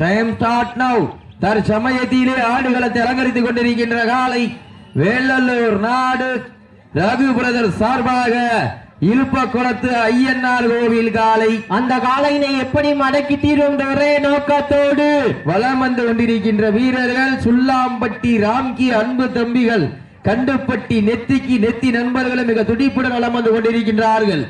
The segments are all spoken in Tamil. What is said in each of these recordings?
Time start now. தற்சமயத்திலே ஆடுகளத்தை அலங்கரித்துக் கொண்டிருக்கின்ற காலை வேலல்லூர் நாடு ரகு பிரதர் சார்பாக இழுப்ப குளத்து ஐயனார் கோவில் காலை. அந்த காலையினை எப்படி மடக்கி தீரும் ஒரே நோக்கத்தோடு வலம் வந்து கொண்டிருக்கின்ற வீரர்கள் சுல்லாம்பட்டி ராம்கி அன்பு தம்பிகள், கண்டுப்பட்டி நெத்திக்கு நெத்தி நண்பர்களும் மிக துடிப்புடன் வலம் வந்து கொண்டிருக்கின்றார்கள்.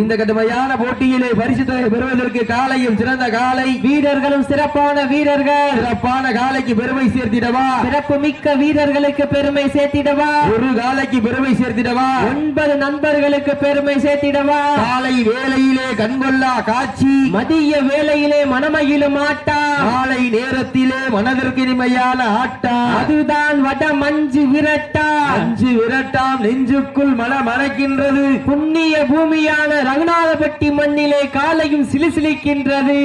இந்த கடுமையான போட்டியிலே பரிசு தொகை பெறுவதற்கு காலையும் சிறந்த காலை, வீரர்களும் சிறப்பான வீரர்கள். சிறப்பான காலைக்கு பெருமை சேர்த்திடவா, சிறப்பு மிக்க வீரர்களுக்கு பெருமை சேர்த்திடவா, ஒரு காலைக்கு பெருமை சேர்த்திடவா, 9 நண்பர்களுக்கு பெருமை சேர்த்திடவா. காலை வேளையிலே கண்கொள்ளா காட்சி, மதிய வேளையிலே மனமகிழும் ஆட்டா, காலை நேரத்திலே மனதிற்கு இனிமையான ஆட்டா, அதுதான் வட மஞ்சு விரட்டா. மஞ்சு விரட்டாம் நெஞ்சுக்குள் மனமணக்கின்றது. புண்ணிய பூமியான ரகுநாதபட்டி மண்ணிலே காலையும் சிலுசிலிக்கின்றது.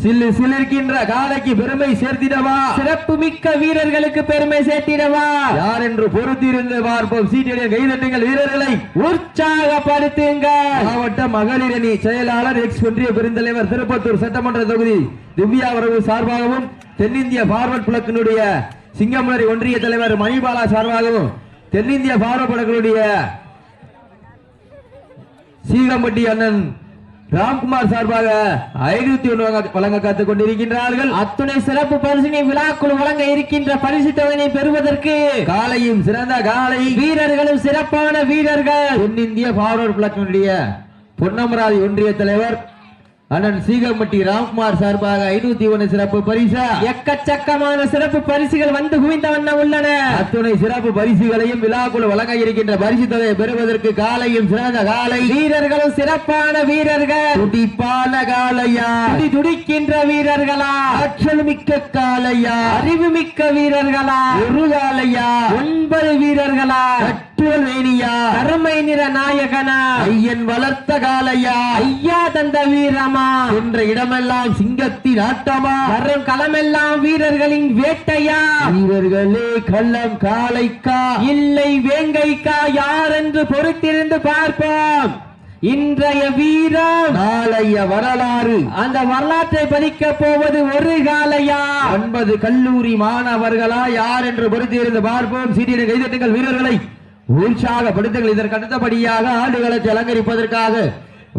சிலிர்க்கின்ற காலைக்கு பெருமை சேர்த்திடவா, சிறப்பு மிக்க வீரர்களுக்கு பெருமை சேர்த்திடவா. யார் என்று பொறுத்திருந்து பார்ப்போம். சீட்டிய கைதட்டுங்கள், வீரர்களை உற்சாகப்படுத்துங்கள். மாவட்ட மகளிர் அணி செயலாளர் எக்ஸ் ஒன்றிய பெருந்தலைவர் திருப்பத்தூர் சட்டமன்ற தொகுதி திவ்யா வரவு சார்பாகவும், தென்னிந்திய பார்வர்ட் பிளக்கினுடைய சிங்கமலரி ஒன்றிய தலைவர் மணிபாலா சார்பாகவும், தென்னிந்திய பார்வர்ட் பிளக்கினுடைய சீகம்பட்டி அண்ணன் ராம்குமார் சார்பாக 501 வழங்க காத்துக் கொண்டிருக்கின்றார்கள். அத்துணை சிறப்பு பரிசினை விழாக்குழு வழங்க இருக்கின்ற பரிசு தொகையை பெறுவதற்கு காலையும் சிறந்த காலை, வீரர்களும் சிறப்பான வீரர்கள். தென்னிந்திய பார்வர்ட் பிளாக்கினுடைய பொன்னமராதி ஒன்றிய தலைவர் அண்ணன் சீகம்பட்டி ராம்குமார் சார்பாக 501 சிறப்பு பரிசு. எக்கச்சக்கமான சிறப்பு பரிசுகள் வந்து குவிந்த வண்ணம் உள்ளன. அத்துணை சிறப்பு பரிசுகளையும் விழாக்குழு வழங்க இருக்கின்ற பரிசு தொகையை பெறுவதற்கு காலையும் சிறந்த காலை, வீரர்களும் சிறப்பான வீரர்கள். துடிப்பான காலையா, துடிக்கின்ற வீரர்களா, ஆற்றல் மிக்க காலையா, அறிவு மிக்க வீரர்களா, ஒரு காலையா, 9 வீரர்களா, வேணியா, கருமை நிற நாயகனா, ஐயன் வளர்த்த காலையா, ஐயா தந்த வீரமா, என்ற இடமெல்லாம் சிங்கத்தின் ஆட்டமா, வரும் களமெல்லாம் வீரர்களின் வேட்டையா. வீரர்களே களம் காளைக்கா இல்லை வேங்கைக்கா, யார் என்று பொறுத்திருந்து பார்ப்போம். இன்றைய வீரம் நாளைய வரலாறு. அந்த வரலாற்றை பதிக்க போவது ஒரு காலையா, 9 கல்லூரி மாணவர்களா, யார் என்று பொறுத்திருந்து பார்ப்போம். சீட்டிய கைதட்டுங்கள், வீரர்களை உற்சாகப்படுத்துங்கள். இதற்கு அடுத்தபடியாக ஆடுகளத்தை அலங்கரிப்பதற்காக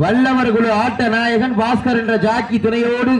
வல்லவர் குழு ஆட்ட நாயகன் பாஸ்கர் என்ற ஜாக்கி துணையோடு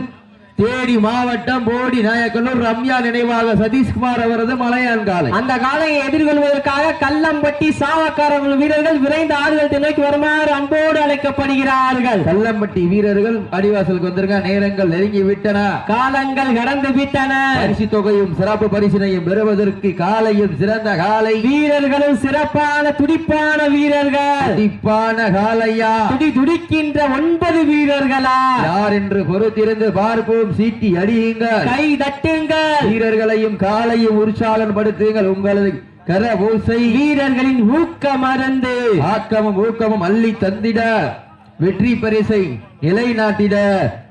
தேனி மாவட்டம் போடி நாயக்கனூர் ரம்யா நினைவாக சதீஷ்குமார் அவரது மலையான் காலை. அந்த காலையை எதிர்கொள்வதற்காக கல்லம்பட்டி சாவக்காரர்கள் வீரர்கள் விரைந்து ஆடுகளத்தை நோக்கி வருமாறு அன்போடு அழைக்கப்படுகிறார்கள். கல்லம்பட்டி வீரர்கள் அடிவாசலுக்கு வந்திருக்க, நேரங்கள் நெருங்கி விட்டன, காலங்கள் கடந்து விட்டன. பரிசு தொகையும் சிறப்பு பரிசினையும் பெறுவதற்கு காலையும் சிறந்த காலை, வீரர்களும் சிறப்பான துடிப்பான வீரர்கள். துடிப்பான காலையா, துடிக்கின்ற 9 வீரர்களா, யார் என்று பொறுத்திருந்து பார்ப்போம். சீட்டி அடியுங்கள், கை தட்டுங்கள், வீரர்களையும் காலையும் உற்சாகப்படுத்துங்கள். உங்களது கரபூசை வீரர்களின் ஊக்கம் மறந்து ஆக்கமும் ஊக்கமும் அள்ளி தந்திட, வெற்றி பரிசை நிலைநாட்டிட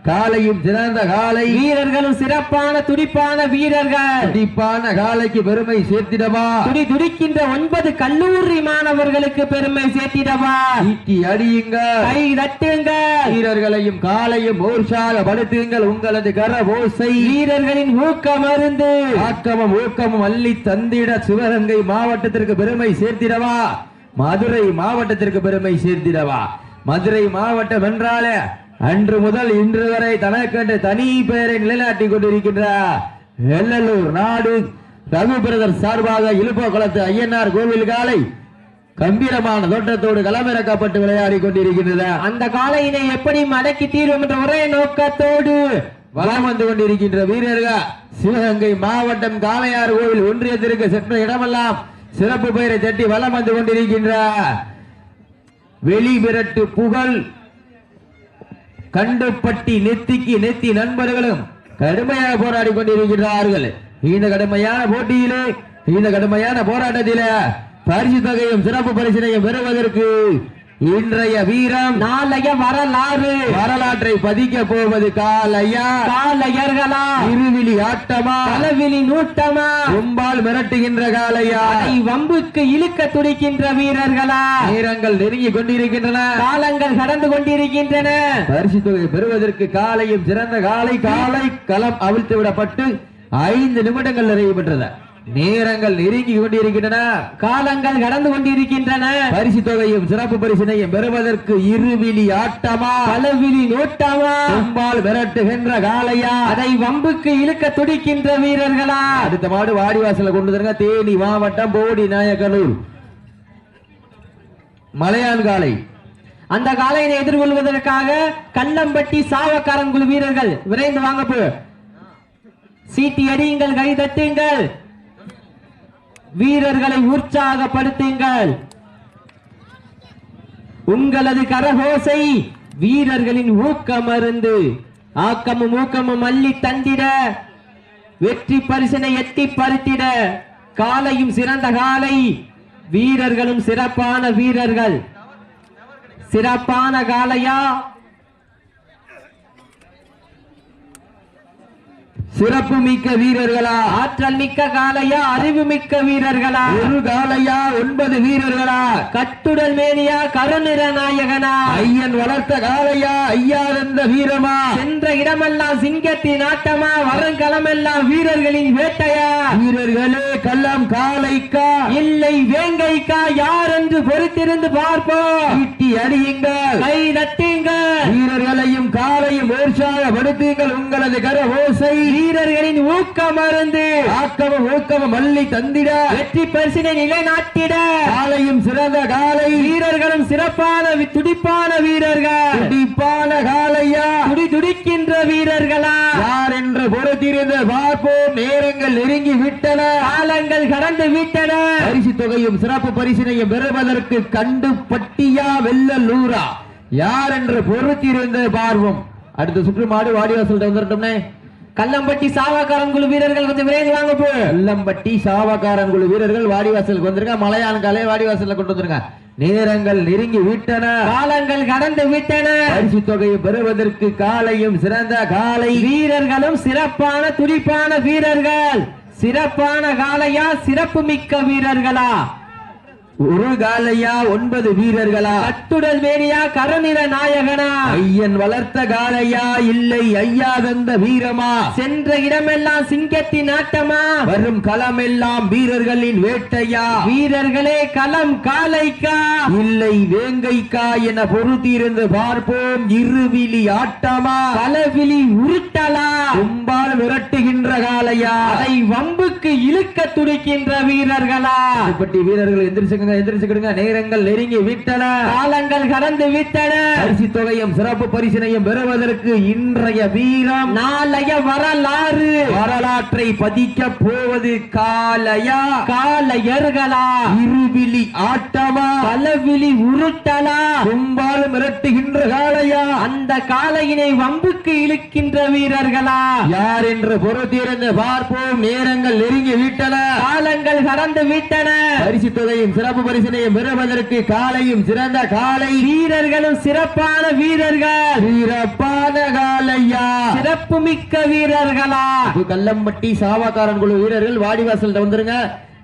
காலையும் சிறந்த காலை, வீரர்களும் சிறப்பான துடிப்பான வீரர்கள். துடிப்பான காலைக்கு பெருமை சேர்த்திடவா, துடிக்கின்ற 9 கல்லூரி மாணவர்களுக்கு பெருமை சேர்த்திடவா. ஈட்டி அடியுங்க, கை தட்டுங்க, வீரர்களையும் காலையும் உற்சாகப்படுத்துங்கள். உங்களது கரபோசை வீரர்களின் ஊக்கம் மருந்து ஆக்கமும் ஊக்கமும் அள்ளி தந்திட, சிவகங்கை மாவட்டத்திற்கு பெருமை சேர்த்திடவா, மதுரை மாவட்டத்திற்கு பெருமை சேர்த்திடவா. மதுரை மாவட்டம் என்றாலே அன்று முதல் இன்று வரை தனக்கென்று தனி பெயரை நிலைநாட்டிக் கொண்டிருக்கின்ற வெள்ளலூர் நாடு ரகு பிரதர் சார்பாக இழுப்ப குளத்து ஐயனார் கோவில் காலை கம்பீரமான தோட்டத்தோடு களமிறக்கப்பட்டு விளையாடி கொண்டிருக்கின்றன. அந்த காலையினை எப்படி மடக்கி தீர்வும் என்ற ஒரே நோக்கத்தோடு வலம் வந்து கொண்டிருக்கின்ற வீரர்கள் சிவகங்கை மாவட்டம் காளையார் கோவில் ஒன்றியத்திற்கு சென்ற இடமெல்லாம் சிறப்பு பெயரை தட்டி வலம் வந்து கொண்டிருக்கின்ற வெளிவிரட்டு புகழ் கண்டுப்பட்டி நெத்திக்கு நெத்தி நண்பர்களும் கடுமையாக போராடி கொண்டிருக்கிறார்கள். இந்த கடுமையான போட்டியிலே, இந்த கடுமையான போராட்டத்திலே பரிசு தொகையும் சிறப்பு பரிசினையும் பெறுவதற்கு இன்றைய வீரம் நாளைய வரலாறு வரலாற்றை பதிக்க போவது காலையா காலையர்களா இருவிழி ஆட்டமா களவிழி நூட்டமா கும்பால் மிரட்டுகின்ற காலையா வம்புக்கு இழுக்க துடிக்கின்ற வீரர்களா நேரங்கள் நெருங்கி கொண்டிருக்கின்றன காலங்கள் கடந்து கொண்டிருக்கின்றன பரிசு தொகை பெறுவதற்கு காலையும் சிறந்த காலை களம் அவிழ்த்து விடப்பட்டு 5 நிமிடங்கள் நிறைவு பெற்றது நேரங்கள் நெருங்கி கொண்டிருக்கின்றன காலங்கள் கடந்து கொண்டிருக்கின்றன பரிசு தொகையும் சிறப்பு பரிசினையும் பெறுவதற்கு இருவிழி ஆட்டமா களவிழி நோட்டமா கும்பால் மிரட்டுகின்ற காலையா அதை வம்புக்கு இழுக்க துடிக்கின்ற வீரர்களா அடுத்த மாடு வாடிவாசல கொண்டு வருங்க தேனி மாவட்டம் போடி நாயக்கனூர் மலையான் காலை அந்த காலையினை எதிர்கொள்வதற்காக கல்லம்பட்டி சாவக்காரன் குழு வீரர்கள் விரைந்து வாங்க சீட்டி அடியுங்கள் கை தட்டுங்கள் வீரர்களை உற்சாகப்படுத்துங்கள் உங்களது கரகோசை வீரர்களின் ஊக்கமருந்து ஆக்கமும் ஊக்கமும் அள்ளி தந்திட வெற்றி பரிசினை எட்டி பறித்திட காலையும் சிறந்த காலை வீரர்களும் சிறப்பான வீரர்கள் சிறப்பான காலையா சிறப்பு மிக்க வீரர்களா ஆற்றல் மிக்க காலையா அறிவு மிக்க வீரர்களா ஒரு காலையா 9 வீரர்களா கட்டுடல் மேனியா கருநிற நாயகனா ஐயன் வளர்த்த காலையா ஐயாதந்த வீரமா சென்ற இடமெல்லாம் சிங்கத்தின் ஆட்டமா வருங்களமெல்லாம் வீரர்களின் வேட்டையா வீரர்களே கள்ளம் காலைக்கா இல்லை வேங்கைக்கா யார் என்று பொறுத்திருந்து பார்ப்போம் ஈட்டி அடியுங்கள் கை தட்டுங்கள் வீரர்களையும் காலையும் உற்சாகப்படுத்துங்கள் உங்களது கரகோசை வீரர்களின் ஊக்கமருந்து ஆக்கமும் ஊக்கமும் அள்ளி தந்திட வெற்றி பரிசினை நிலைநாட்டிட காலையும் சிறந்த காலை வீரர்களும் சிறப்பான துடிப்பான வீரர்கள் துடிப்பான காலையா துடிக்கின்ற வீரர்களா யார் என்று பொறுத்திருந்து பார்ப்போம் நேரங்கள் நெருங்கி விட்டன காலங்கள் கடந்து விட்டன பரிசு தொகையும் சிறப்பு பரிசினையும் பெறுவதற்கு கண்டு பட்டியா வெள்ளலூரா யார் என்று பொறுத்திருந்து பார்வோம் அடுத்த சுற்று மாடு வாடிவாசல் வந்துட்டோம்னே கல்லம்பட்டி சாவாக்காரன் குழு வீரர்கள் கொஞ்சம் விரைந்து வாங்க கல்லம்பட்டி சாவாக்காரன் குழு வீரர்கள் வாடிவாசலுக்கு வந்திருக்க மலையான் காலை வாடிவாசல்ல கொண்டு வந்திருக்க நேரங்கள் நெருங்கி விட்டன காலங்கள் கடந்து விட்டன பரிசு தொகையை பெறுவதற்கு காலையும் சிறந்த காலை வீரர்களும் சிறப்பான துடிப்பான வீரர்கள் சிறப்பான காலையா சிறப்பு மிக்க வீரர்களா ஒரு காலையா 9 வீரர்களா கட்டுடல் மேனியா கருநிற நாயகனா ஐயன் வளர்த்த காலையா இல்லை ஐயாதந்த வீரமா சென்ற இடமெல்லாம் சிங்கத்தின் ஆட்டமா வரும் களமெல்லாம் வீரர்களின் வேட்டையா வீரர்களே களம் காலைக்கா இல்லை வேங்கைக்கா என பொறுத்திருந்து பார்ப்போம் இருவிழி ஆட்டமா களவிழி உருட்டலா கும்பால் விரட்டுகின்ற காலையா அதை வம்புக்கு இழுக்க துடிக்கின்ற வீரர்களா வீரர்கள் எந்திரிச்சுக்கிடுங்க நேரங்கள் நெருங்கி விட்டன காலங்கள் கடந்து விட்டன பரிசு தொகையும் சிறப்பு பரிசினையும் பெறுவதற்கு இன்றைய வீரம் நாளைய வரலாறு வரலாற்றை பதிக்க போவது காலையா காலையர்களா இருவிழி ஆட்டமா களவிழி உருட்டலா கும்பால் மிரட்டுகின்ற காலையா அந்த காலையினை வம்புக்கு இழுக்கின்ற வீரர்களா யார் என்று பொறுத்திருந்து பார்ப்போம் நேரங்கள் நெருங்கி விட்டன காலங்கள் கடந்து விட்டன பரிசு தொகையும் சிறப்பு பரிசினையும் பெறுவதற்கு காலையும் சிறந்த காலை வீரர்களும் சிறப்பான வீரர்கள் சிறப்பான காலையா சிறப்பு மிக்க வீரர்களா கல்லம்பட்டி சாவாக்காரன் குழு வீரர்கள் வாடிவாசல் வந்துருங்க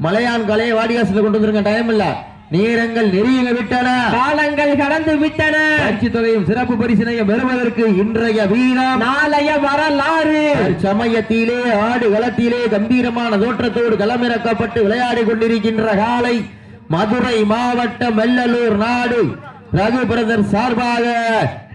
மலையான் காலையை வாடிவாசல் கொண்டு வந்துருங்க டைம் இல்ல நேரங்கள் நெருங்கி விட்டன காலங்கள் கடந்து விட்டன பரிசு தொகையும் சிறப்பு பரிசினையும் பெறுவதற்கு இன்றைய வீரம் நாளைய வரலாறு சமயத்திலே ஆடு களத்திலே கம்பீரமான தோற்றத்தோடு களமிறக்கப்பட்டு விளையாடி கொண்டிருக்கின்ற காலை மதுரை மாவட்டம் வெள்ளலூர் நாடு ரகு பிரதர் சார்பாக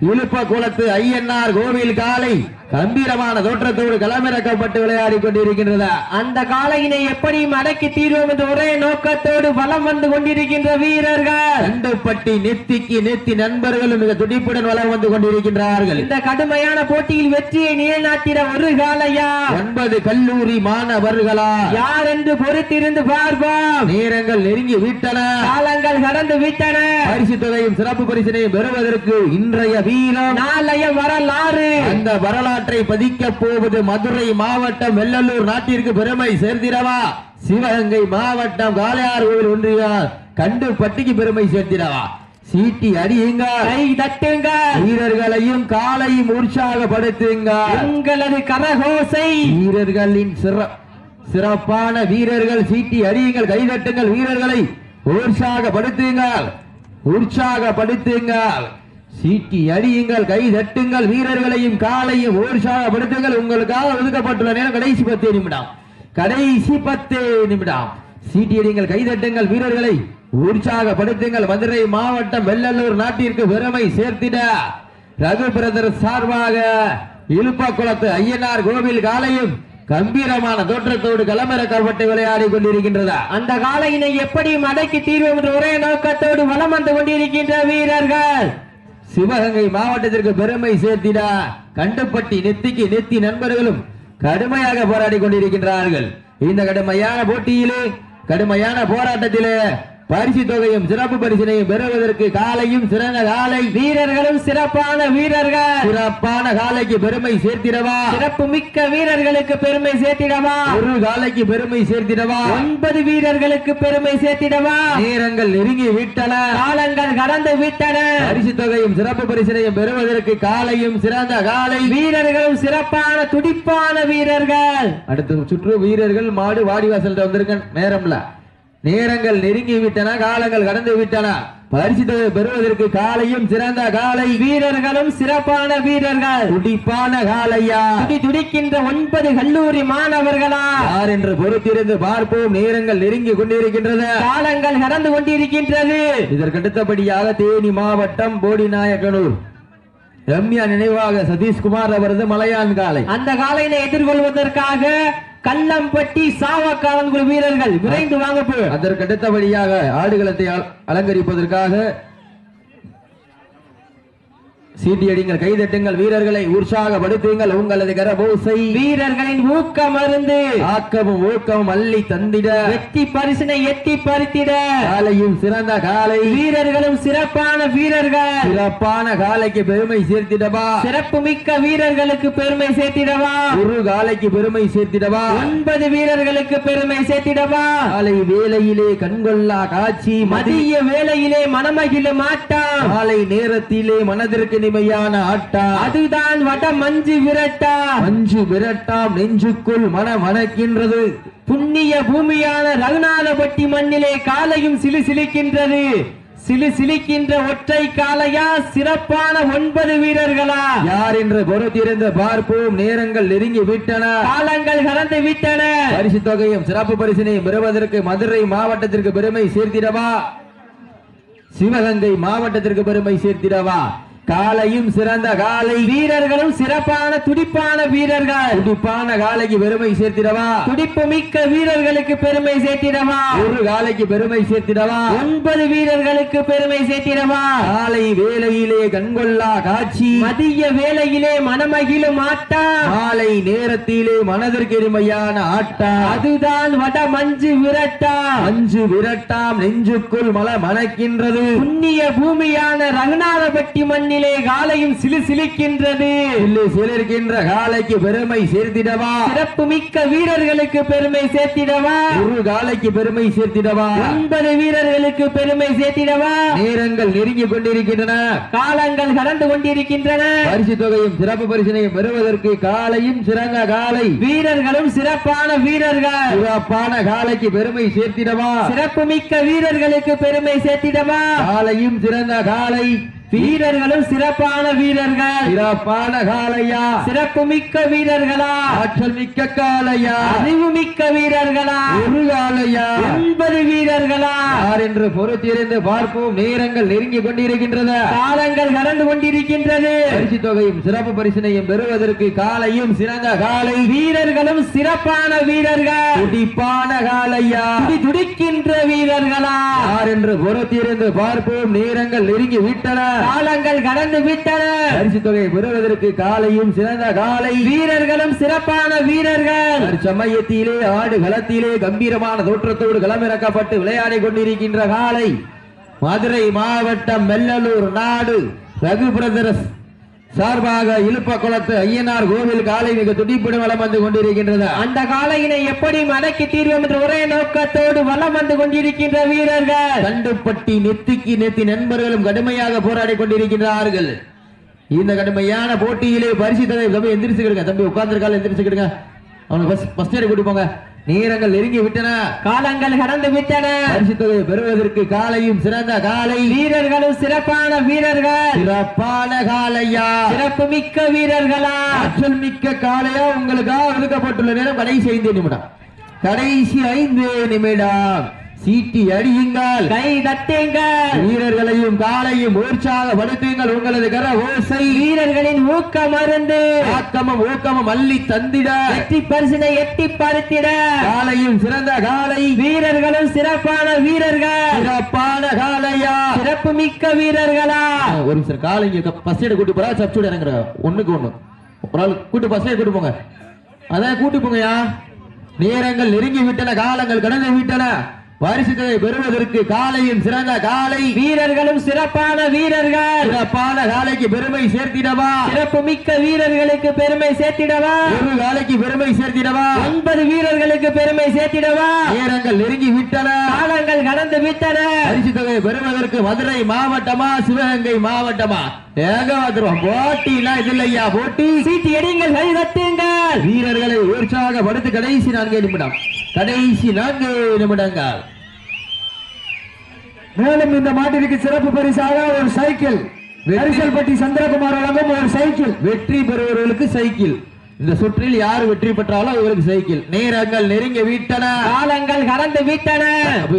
இழுப்ப குளத்து ஐயன்னார் கோவில் காலை கம்பீரமான தோற்றத்தோடு களமிறக்கப்பட்டு விளையாடி கொண்டிருக்கின்றது அந்த காலையினை எப்படியும் அடக்கி தீர்வோம் என்ற ஒரே நோக்கத்தோடு வலம் வந்து கொண்டிருக்கின்ற வீரர்கள் கண்டுப்பட்டி நெத்திக்கு நெத்தி நண்பர்களும் மிக துடிப்புடன் வலம் வந்து கொண்டிருக்கின்றார்கள் இந்த கடுமையான போட்டியில் வெற்றியை நிலைநாட்டிட ஒரு காலையா 9 கல்லூரி மாணவர்களா யார் என்று பொறுத்திருந்து பார்ப்போம் நேரங்கள் நெருங்கி விட்டன காலங்கள் கடந்து விட்டன பரிசு தொகையும் சிறப்பு பரிசினையும் பெறுவதற்கு இன்றைய வீரம் நாளைய வரலாறு அந்த வரலாற்றை பதிக்க போவது மதுரை மாவட்டம் வெள்ளலூர் நாட்டிற்கு பெருமை சேர்த்திடவா சிவகங்கை மாவட்டம் காளையார் கோவில் ஒன்றிய கண்டுப்பட்டிக்கு பெருமை சேர்த்திடவா சீட்டி அடியுங்க, கை தட்டுங்க, வீரர்களையும் காலையும் உற்சாகப்படுத்துங்க. உங்களது கரகோசை வீரர்களின் சிறப்பான வீரர்கள் சீட்டி அடியுங்கள், கை தட்டுங்கள், வீரர்களை உற்சாகப்படுத்துங்கள், உற்சாகப்படுத்துங்கள். சீட்டி அடியுங்கள், கை தட்டுங்கள், வீரர்களையும் காலையும் உற்சாகப்படுத்துங்கள். உங்களுக்காக ஒதுக்கப்பட்டுள்ள நேரம் கடைசி 10 நிமிடம், கடைசி 10 நிமிடம். சீட்டி அடியுங்கள், கை தட்டுங்கள், வீரர்களை உற்சாகப்படுத்துங்கள். மதுரை மாவட்டம் வெள்ளலூர் நாட்டிற்கு பெருமை சேர்த்திட ரகு பிரதர் சார்பாக இலுப்பக்குளத்து ஐயனார் கோவில் காலையும் கம்பீரமான தோற்றத்தோடு களமிறக்கப்பட்டு விளையாடி கொண்டிருக்கின்றதா. அந்த காலையினை எப்படி மடக்கி தீர்வோம் என்ற ஒரே நோக்கத்தோடு வலம் வந்து கொண்டிருக்கின்ற வீரர்கள் சிவகங்கை மாவட்டத்திற்கு பெருமை சேர்த்திட கண்டுப்பட்டி நெத்திக்கு நெத்தி நண்பர்களும் கடுமையாக போராடி கொண்டிருக்கின்றார்கள். இந்த கடுமையான போட்டியிலே, கடுமையான போராட்டத்திலே பரிசு தொகையும் சிறப்பு பரிசினையும் பெறுவதற்கு காலையும் சிறந்த காலை வீரர்களும் சிறப்பான வீரர்கள் சிறப்பான காலைக்கு பெருமை சேர்த்திடவா, சிறப்பு மிக்க வீரர்களுக்கு பெருமை சேர்த்திடவா, ஒரு காலைக்கு பெருமை சேர்த்திடவா, 9 வீரர்களுக்கு பெருமை சேர்த்திடவா. நேரங்கள் நெருங்கி விட்டன, காலங்கள் கடந்து விட்டன. பரிசு தொகையும் சிறப்பு பரிசினையும் பெறுவதற்கு காலையும் சிறந்த காலை வீரர்களும் சிறப்பான துடிப்பான வீரர்கள். அடுத்த சுற்று வீரர்கள் மாடு வாடிவாசல் வந்திருக்க நேரம்ல, நேரங்கள் நெருங்கி விட்டன, காலங்கள் கடந்து விட்டன. பரிசு தொகை பெறுவதற்கு காலையும் சிறந்த காலை வீரர்களும் சிறப்பான வீரர்கள் துடிப்பான காலையா, துடிக்கின்ற 9 கல்லூரி மாணவர்களா யார் என்று பொறுத்திருந்து பார்ப்போம். நேரங்கள் நெருங்கி கொண்டிருக்கின்றது, காலங்கள் கடந்து கொண்டிருக்கின்றது. இதற்கடுத்தபடியாக தேனி மாவட்டம் போடிநாயக்கனூர் ரம்யா நினைவாக சதீஷ்குமார் அவரது மலையான் காலை. அந்த காலையினை எதிர்கொள்வதற்காக கல்லம்பட்டி சாவக்காரன் குழு வீரர்கள் விரைந்து வாங்க. அதற்கடுத்தபடியாக ஆடுகளத்தை அலங்கரிப்பதற்காக சீட்டி அடிங்கள், கைதட்டுங்கள், வீரர்களை உற்சாகப்படுத்துங்கள். உங்களது கரபோசை வீரர்களின் ஊக்கம் அருந்து ஆக்கமும் ஊக்கமும் அள்ளி தந்திட வெற்றி பரிசினை எட்டி பறித்திட காலையும் சிறந்த காலை வீரர்களும் சிறப்பான வீரர்கள் சிறப்பான காலைக்கு பெருமை சேர்த்திடவா, சிறப்பு மிக்க வீரர்களுக்கு பெருமை சேர்த்திடவா, ஒரு காலைக்கு பெருமை சேர்த்திடவா, 9 வீரர்களுக்கு பெருமை சேர்த்திடவா. காலை வேளையிலே கண்கொள்ளா காட்சி, மதிய வேளையிலே மனமகிழும் ஆட்டம், காலை நேரத்திலே மனதிற்கு இனிமையான ஆட்டா, அதுதான் வட மஞ்சு விரட்டா. மஞ்சு விரட்டாம் நெஞ்சுக்குள் மனமணக்கின்றது. புண்ணிய பூமியான ரகுநாதபட்டி மண்ணிலே காலையும் சிலுசிலிக்கின்றது. சிலுசிலிக்கின்ற ஒற்றை காலையா, சிறப்பான 9 வீரர்களா, யார் என்று பொறுத்திருந்து பார்ப்போம். நேரங்கள் நெருங்கி விட்டன, காலங்கள் கடந்து விட்டன. பரிசு தொகையும் சிறப்பு பரிசினையும் பெறுவதற்கு மதுரை மாவட்டத்திற்கு பெருமை சேர்த்திடவா, சிவகங்கை மாவட்டத்திற்கு பெருமை சேர்த்திடவா, காலையும் சிறந்த காலை வீரர்களும் சிறப்பான துடிப்பான வீரர்கள் துடிப்பான காலைக்கு பெருமை சேர்த்திடவா, துடிப்பு மிக்க வீரர்களுக்கு பெருமை சேர்த்திடவா, ஒரு காலைக்கு பெருமை சேர்த்திடவா, 9 வீரர்களுக்கு பெருமை சேர்த்திடவா. காலை வேளையிலே கண்கொள்ளா காட்சி, மதிய வேளையிலே மனமகிழும் ஆட்டம், மாலை நேரத்திலே மனதிற்கு இனிமையான ஆட்டம், அதுதான் வட மஞ்சு விரட்டா. மஞ்சு விரட்டாம் நெஞ்சுக்குள் மனக்கின்றது. புண்ணிய பூமியான ரகுநாதபட்டி மண்ணிலே காலையும் சிலுசிலிக்கின்றது. சிலிர்க்கின்ற காலைக்கு பெருமை சேர்த்திடவா, சிறப்பு மிக்க வீரர்களுக்கு பெருமை சேர்த்திடவா, ஒரு காலைக்கு பெருமை சேர்த்திடவா, 9 வீரர்களுக்கு பெருமை சேர்த்திடவா. நேரங்கள் நெருங்கி கொண்டிருக்கின்றன, காலங்கள் கடந்து கொண்டிருக்கின்றன. பரிசு தொகையும் சிறப்பு பரிசினையும் பெறுவதற்கு காலையும் சிறந்த காலை வீரர்களும் சிறப்பான வீரர்கள் சிறப்பான காலைக்கு பெருமை சேர்த்திடவா, சிறப்பு மிக்க வீரர்களுக்கு பெருமை சேர்த்திடவா. காலையும் சிறந்த காலை வீரர்களும் சிறப்பான வீரர்கள் சிறப்பான காலையா, சிறப்பு மிக்க வீரர்களா, ஆற்றல் மிக்க காலையா, அறிவு மிக்க வீரர்களா, ஒரு காலையா, 9 வீரர்களா, யார் என்று பொறுத்திருந்து பார்ப்போம். நேரங்கள் நெருங்கி கொண்டிருக்கின்றது, காலங்கள் கடந்து கொண்டிருக்கின்றது. பரிசு தொகையும் சிறப்பு பரிசினையும் பெறுவதற்கு காலையும் சிறந்த காலை வீரர்களும் சிறப்பான வீரர்கள் துடிப்பான காலையா, துடிக்கின்ற வீரர்களா, யார் என்று பொறுத்திருந்து பார்ப்போம். நேரங்கள் நெருங்கி விட்டன, காலங்கள் கடந்து விட்டன. பரிசு தொகை பெறுவதற்கு காலையும் சிறந்த காலை வீரர்களும் சிறப்பான வீரர்கள் சமயத்திலே ஆடு களத்திலே கம்பீரமான தோற்றத்தோடு களமிறக்கப்பட்டு விளையாடி கொண்டிருக்கின்ற காலை மதுரை மாவட்டம் வெள்ளலூர் நாடு ரகு பிரதர்ஸ் சார்பாக இழுப்ப குளத்து ஐயனார் கோவில் காலை மிக துடிப்புடன் வலம் வந்து கொண்டிருக்கின்றது. அந்த காலையினை எப்படி மடக்கி தீர்வோம் என்ற ஒரே நோக்கத்தோடு வலம் வந்து கொண்டிருக்கின்ற வீரர்கள் கண்டுப்பட்டி நெத்திக்கு நெத்தி நண்பர்களும் கடுமையாக போராடி கொண்டிருக்கின்றார்கள். இந்த கடுமையான போட்டியிலே பரிசு தம்பி எந்திரிச்சுக்கிடுங்க, தம்பி உட்கார்ந்துருக்கால எந்திரிச்சுக்கிடுங்க, அவனுக்கு ஃபர்ஸ்ட் எய்ட் கூட்டி போங்க. நேரங்கள் நெருங்கி விட்டன, காலங்கள் கடந்து விட்டன. பரிசு தொகை பெறுவதற்கு காலையும் சிறந்த காலை, வீரர்களும் சிறப்பான வீரர்கள், சிறப்பான காலையா, சிறப்பு மிக்க வீரர்களா, ஆற்றல் மிக்க காலையா உங்களுக்காக ஒதுக்கப்பட்டுள்ள நேரம் கடைசி 5 நிமிடம். கடைசி 5 நிமிடம். சீட்டி அடியுங்கள், கை தட்டுங்கள், வீரர்களையும் காலையும் உற்சாகப்படுத்துங்கள். உங்களது கர ஓசை வீரர்களின் ஊக்கம் மருந்து ஆக்கமும் ஊக்கமும் அள்ளி தந்திட, வெற்றி பரிசினை எட்டி பறித்திட, காலையும் சிறந்த காலை, வீரர்களும் சிறப்பான வீரர்கள், சிறப்பான காலையா, சிறப்பு மிக்க வீரர்களா. ஒரு நிமிஷம், காலைங்க ஃபர்ஸ்ட் எய்ட் கூட்டி போறா, சப்ஸ்டியூட் இறங்குற ஒண்ணுக்கு ஒண்ணு ஒரு ஆள் கூட்டு ஃபர்ஸ்ட் எய்ட் கூட்டு போங்க, அதான் கூட்டி போங்கயா. நேரங்கள் நெருங்கி விட்டன, காலங்கள் கடந்து விட்டன. பரிசுத்தை பெறுவதற்கு காலையும் சிறந்த காலை, வீரர்களும் சிறப்பான வீரர்கள், சிறப்பான காலைக்கு பெருமை சேர்த்திடவா, சிறப்பு மிக்க வீரர்களுக்கு பெருமை சேர்த்திடவா, ஒரு காலைக்கு பெருமை சேர்த்திடவா, 9 வீரர்களுக்கு பெருமை சேர்த்திடவா. நேரங்கள் நெருங்கி விட்டன, காலங்கள் கடந்து விட்டன. பரிசு தொகை பெறுவதற்கு மதுரை மாவட்டமா சிவகங்கை மாவட்டமா ஏக வந்துருவோம். போட்டினா இது இல்லையா, போட்டி. சீட்டி எடிங்கள், கை தட்டுங்கள், வீரர்களை உற்சாகப்படுத்தி கடைசி 4 நிமிடம், கடைசி 4 நிமிடங்கள். மேலும் இந்த மாட்டிற்கு சிறப்பு பரிசாக ஒரு சைக்கிள், அரிசல்பட்டி சந்திரகுமார் வழங்கும் ஒரு சைக்கிள். வெற்றி பெறுவர்களுக்கு சைக்கிள். இந்த சுற்றில் யார் வெற்றி பெற்றாலும் அவருக்கு சைக்கிள். நேரங்கள் நெருங்கி விட்டன, காலங்கள் கடந்து விட்டன.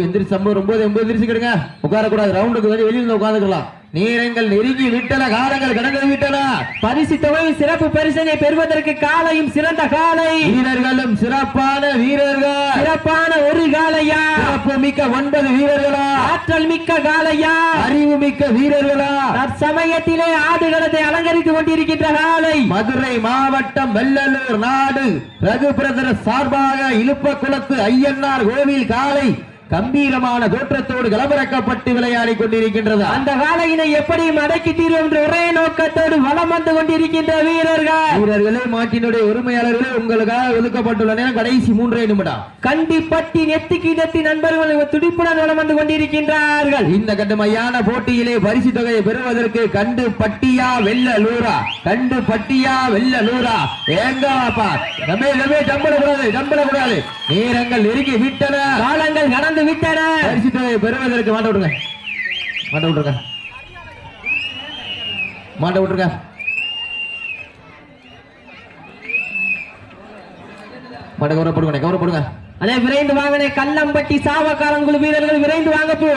எந்திரிச்சு 9 எந்திரிச்சுக்கிடுங்க, உட்காரக்கூடாது, ரவுண்டுக்கு வெளியில் உட்காந்துக்கலாம். நேரங்கள் நெருங்கி விட்டன, காலங்கள் கடந்து விட்டன. பரிசு தொகை சிறப்பு பரிசனை பெறுவதற்கு காலையும் சிறந்த காலை, வீரர்களும் சிறப்பான வீரர்கள், சிறப்பான ஒரு காலையா, சிறப்பு மிக்க 9 வீரர்களா, ஆற்றல் மிக்க காலையா, அறிவு மிக்க வீரர்களா, தற்சமயத்திலே ஆடுகளத்தை அலங்கரித்துக் கொண்டிருக்கின்ற காலை, மதுரை மாவட்டம் வெள்ளலூர் நாடு ரகுபிரதர் சார்பாக இழுப்ப குளத்து ஐயனார் கோவில் காலை கம்பீரமான தோற்றத்தோடு களமிறக்கப்பட்டு விளையாடி கொண்டிருக்கின்றது. அந்த காலையினை எப்படி மடக்கி தீர்வோம் என்ற ஒரே நோக்கத்தோடு வலம் வந்து கொண்டிருக்கின்ற வீரர்களே, மாட்டினுடைய உரிமையாளர்களே, உங்களுக்காக ஒதுக்கப்பட்டுள்ள நேரம் கடைசி 3 நிமிடம். கண்டிப்பட்டி நெத்திக்கு நெத்தி நண்பர்கள் துடிப்புடன் வலம் வந்து கொண்டிருக்கின்றார்கள். இந்த கடுமையான போட்டியிலே பரிசு தொகையை பெறுவதற்கு கண்டு பட்டியா வெள்ளலூரா, கண்டு பட்டியா வெள்ளலூரா, ஏங்கப்பா டம்பளக்கூடாது. நேரங்கள் நெருங்கி விட்டன, காலங்கள் கடந்து விட்டன. பரிசு தொகையை பெறுவதற்கு மாட்ட விட்டுருங்க, கவரப்படுங்க. அதே விரைந்து வாங்கின கல்லம்பட்டி சாவக்காரங்குழு வீரர்கள் விரைந்து வாங்கப்பு.